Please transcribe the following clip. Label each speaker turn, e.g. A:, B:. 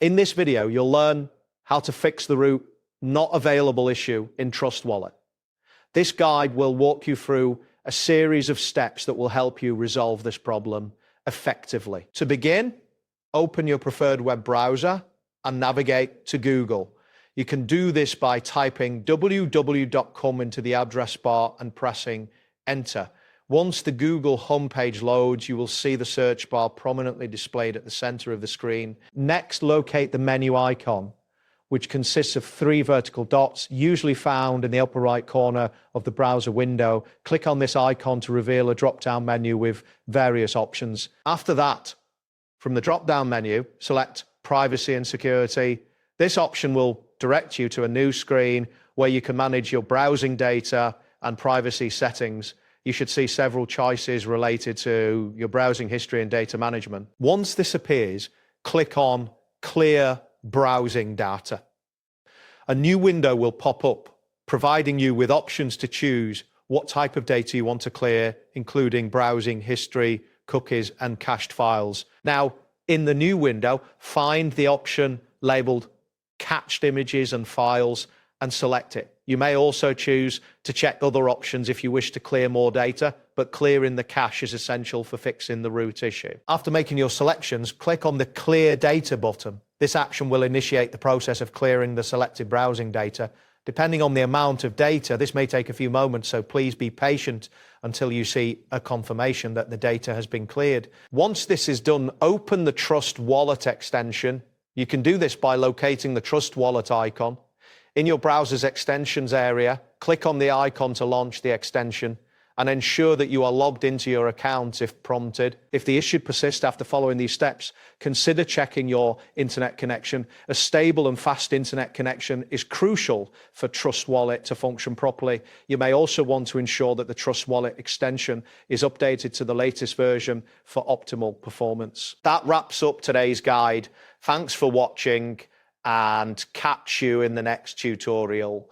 A: In this video, you'll learn how to fix the root not available issue in Trust Wallet. This guide will walk you through a series of steps that will help you resolve this problem effectively. To begin, open your preferred web browser and navigate to Google. You can do this by typing www.com into the address bar and pressing enter. Once the Google homepage loads, you will see the search bar prominently displayed at the center of the screen. Next, locate the menu icon, which consists of 3 vertical dots, usually found in the upper right corner of the browser window. Click on this icon to reveal a drop-down menu with various options. After that, from the drop-down menu, select Privacy and Security. This option will direct you to a new screen where you can manage your browsing data and privacy settings. You should see several choices related to your browsing history and data management. Once this appears, click on Clear Browsing Data. A new window will pop up, providing you with options to choose what type of data you want to clear, including browsing history, cookies, and cached files. Now, in the new window, find the option labeled Cached Images and Files and select it. You may also choose to check other options if you wish to clear more data, but clearing the cache is essential for fixing the root issue. After making your selections, click on the Clear Data button. This action will initiate the process of clearing the selected browsing data. Depending on the amount of data, this may take a few moments, so please be patient until you see a confirmation that the data has been cleared. Once this is done, open the Trust Wallet extension. You can do this by locating the Trust Wallet icon. In your browser's extensions area, click on the icon to launch the extension and ensure that you are logged into your account if prompted. If the issue persists after following these steps, consider checking your internet connection. A stable and fast internet connection is crucial for Trust Wallet to function properly. You may also want to ensure that the Trust Wallet extension is updated to the latest version for optimal performance. That wraps up today's guide. Thanks for watching, and catch you in the next tutorial.